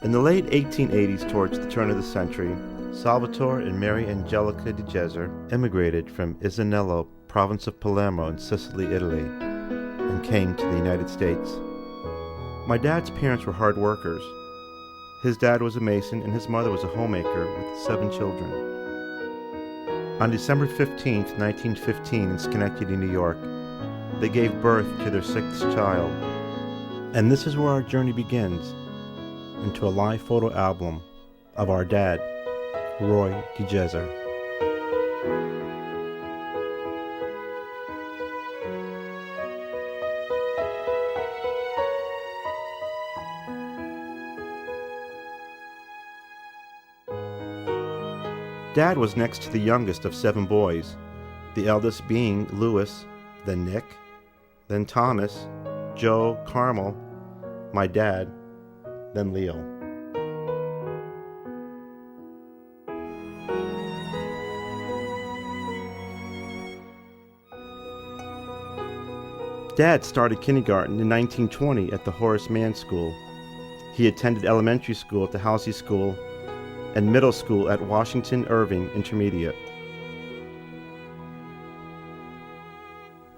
In the late 1880s, towards the turn of the century, Salvatore and Mary Angelica DiGesare immigrated from Isanello, province of Palermo in Sicily, Italy, and came to the United States. My dad's parents were hard workers. His dad was a mason and his mother was a homemaker with 7 children. On December 15, 1915, in Schenectady, New York, they gave birth to their 6th child. And this is where our journey begins, into a live photo album of our dad, Roy DiGesare. Dad was next to the youngest of 7 boys, the eldest being Louis, then Nick, then Thomas, Joe, Carmel, my dad, then Leo. Dad started kindergarten in 1920 at the Horace Mann School. He attended elementary school at the Halsey School and middle school at Washington Irving Intermediate.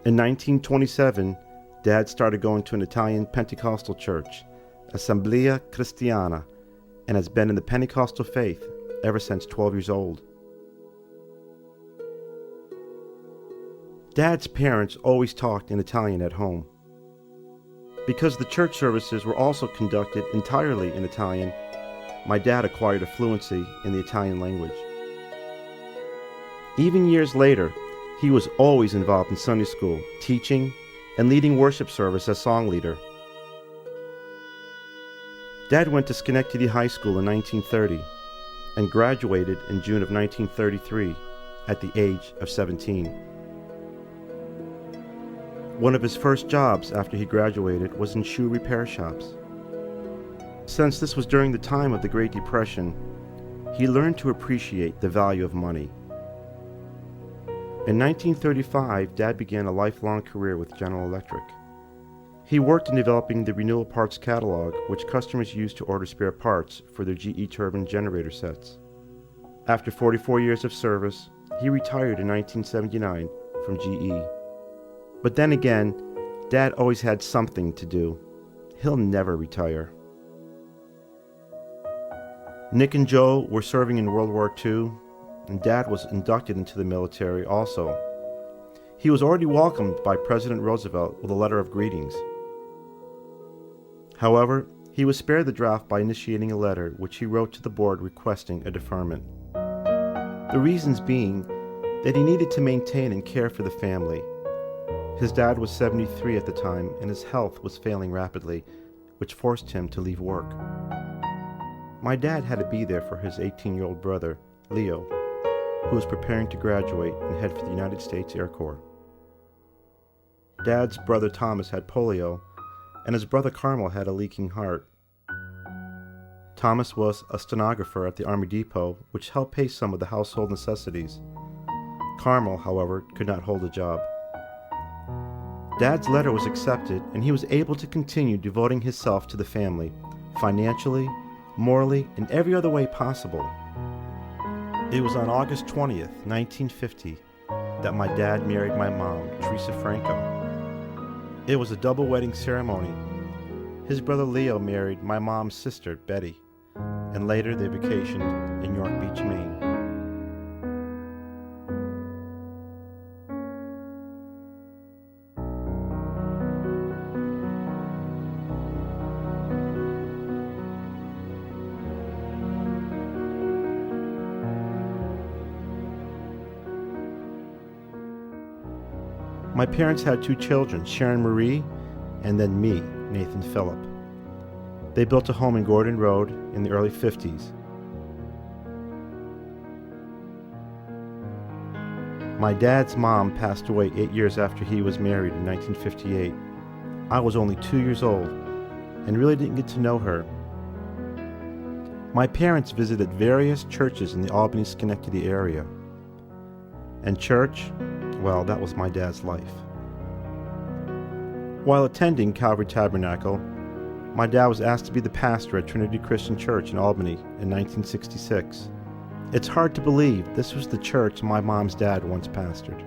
In 1927, Dad started going to an Italian Pentecostal church, Assemblea Cristiana, and has been in the Pentecostal faith ever since 12 years old. Dad's parents always talked in Italian at home. Because the church services were also conducted entirely in Italian, my dad acquired a fluency in the Italian language. Even years later, he was always involved in Sunday school, teaching, and leading worship service as song leader. Dad went to Schenectady High School in 1930 and graduated in June of 1933 at the age of 17. One of his first jobs after he graduated was in shoe repair shops. Since this was during the time of the Great Depression, he learned to appreciate the value of money. In 1935, Dad began a lifelong career with General Electric. He worked in developing the renewal parts catalog, which customers used to order spare parts for their GE turbine generator sets. After 44 years of service, he retired in 1979 from GE. But then again, Dad always had something to do. He'll never retire. Nick and Joe were serving in World War II, and Dad was inducted into the military also. He was already welcomed by President Roosevelt with a letter of greetings. However, he was spared the draft by initiating a letter which he wrote to the board requesting a deferment. The reasons being that he needed to maintain and care for the family. His dad was 73 at the time, and his health was failing rapidly, which forced him to leave work. My dad had to be there for his 18-year-old brother, Leo, who was preparing to graduate and head for the United States Air Corps. Dad's brother Thomas had polio, and his brother Carmel had a leaking heart. Thomas was a stenographer at the Army Depot, which helped pay some of the household necessities. Carmel, however, could not hold a job. Dad's letter was accepted, and he was able to continue devoting himself to the family, financially, morally, and every other way possible. It was on August 20th, 1950, that my dad married my mom, Teresa Franco. It was a double wedding ceremony. His brother Leo married my mom's sister, Betty, and later they vacationed in York Beach, Maine. My parents had 2 children, Sharon Marie, and then me, Nathan Phillip. They built a home in Gordon Road in the early 50s. My dad's mom passed away 8 years after he was married in 1958. I was only 2 years old and really didn't get to know her. My parents visited various churches in the Albany-Schenectady area. And church, well, that was my dad's life. While attending Calvary Tabernacle, my dad was asked to be the pastor at Trinity Christian Church in Albany in 1966. It's hard to believe this was the church my mom's dad once pastored.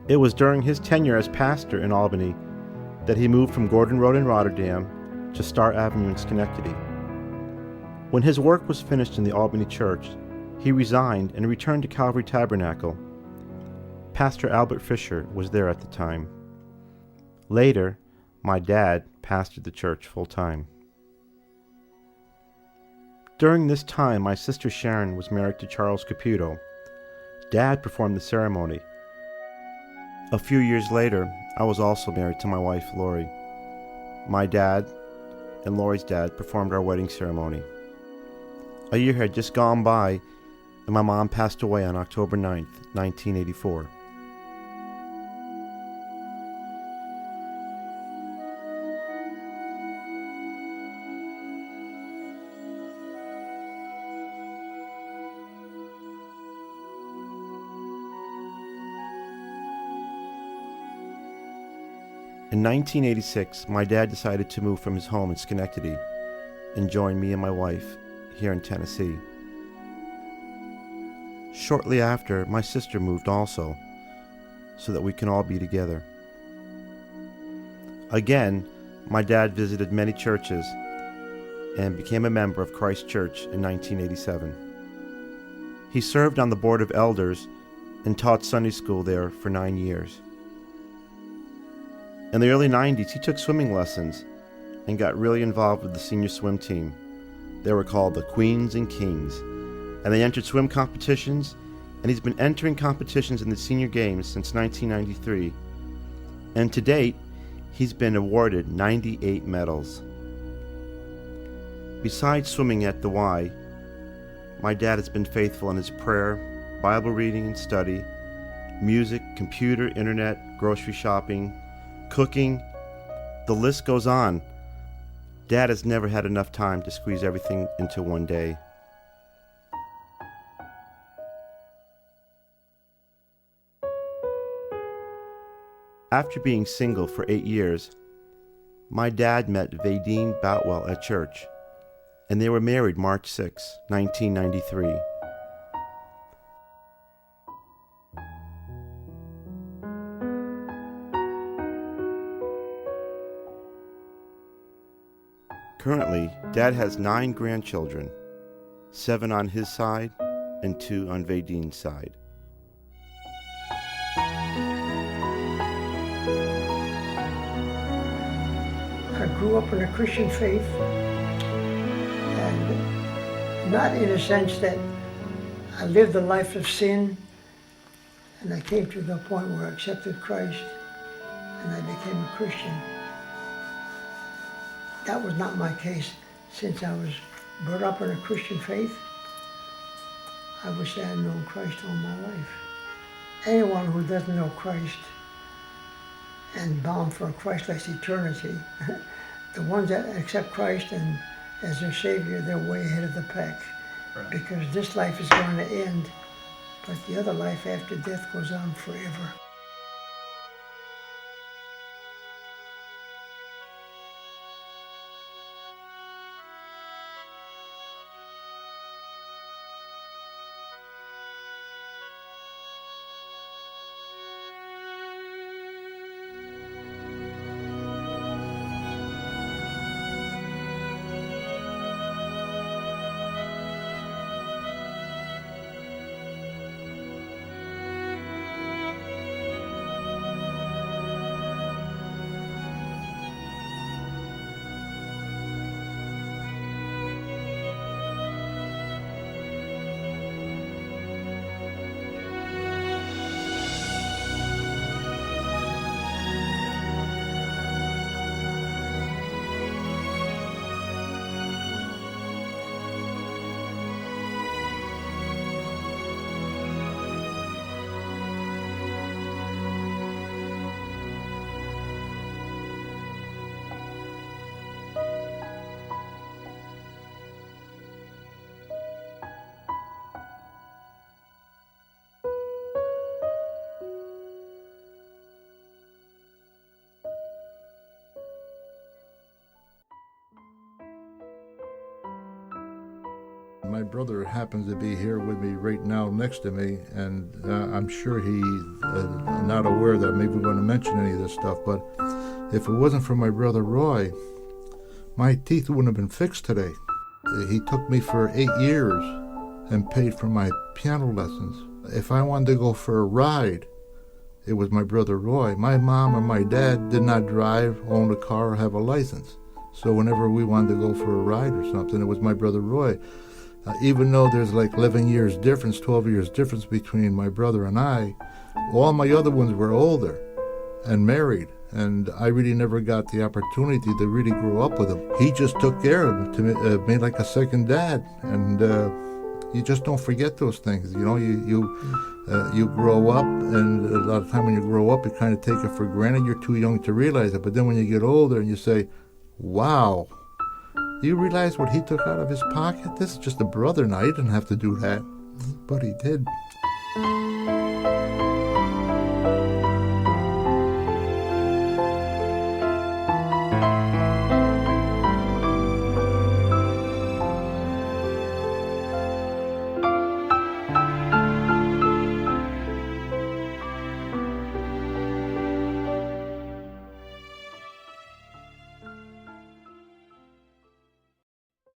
It was during his tenure as pastor in Albany that he moved from Gordon Road in Rotterdam to Star Avenue in Schenectady. When his work was finished in the Albany church, he resigned and returned to Calvary Tabernacle. Pastor Albert Fisher was there at the time. Later, my dad pastored the church full-time. During this time, my sister Sharon was married to Charles Caputo. Dad performed the ceremony. A few years later, I was also married to my wife, Lori. My dad and Lori's dad performed our wedding ceremony. A year had just gone by, and my mom passed away on October 9th, 1984. In 1986, my dad decided to move from his home in Schenectady and join me and my wife here in Tennessee. Shortly after, my sister moved also, so that we can all be together. Again, my dad visited many churches and became a member of Christ Church in 1987. He served on the board of elders and taught Sunday school there for 9 years. In the early 90s, he took swimming lessons and got really involved with the senior swim team. They were called the Queens and Kings, and they entered swim competitions, and he's been entering competitions in the senior games since 1993. And to date, he's been awarded 98 medals. Besides swimming at the Y, my dad has been faithful in his prayer, Bible reading and study, music, computer, internet, grocery shopping, cooking. The list goes on. Dad has never had enough time to squeeze everything into one day. After being single for 8 years, my dad met Vadine Boutwell at church, and they were married March 6, 1993. Currently, Dad has 9 grandchildren, 7 on his side and 2 on Vadine's side. I grew up in a Christian faith, and not in a sense that I lived a life of sin, and I came to the point where I accepted Christ and I became a Christian. That was not my case. Since I was brought up in a Christian faith, I wish I had known Christ all my life. Anyone who doesn't know Christ and bound for a Christless eternity, the ones that accept Christ and as their Savior, they're way ahead of the pack. Right. Because this life is going to end, but the other life after death goes on forever. My brother happens to be here with me right now next to me, and I'm sure he's not aware that maybe we're going to mention any of this stuff, but if it wasn't for my brother Roy, my teeth wouldn't have been fixed today. He took me for 8 years and paid for my piano lessons. If I wanted to go for a ride, it was my brother Roy. My mom or my dad did not drive, own a car, or have a license. So whenever we wanted to go for a ride or something, it was my brother Roy. Even though there's like 11 years difference, 12 years difference between my brother and I, all my other ones were older and married, and I really never got the opportunity to really grow up with him. He just took care of him, to me like a second dad, and you just don't forget those things. You know, you grow up, and a lot of time when you grow up, you kind of take it for granted. You're too young to realize it, but then when you get older and you say, wow, you realize what he took out of his pocket? This is just a brother, and I didn't have to do that, but he did.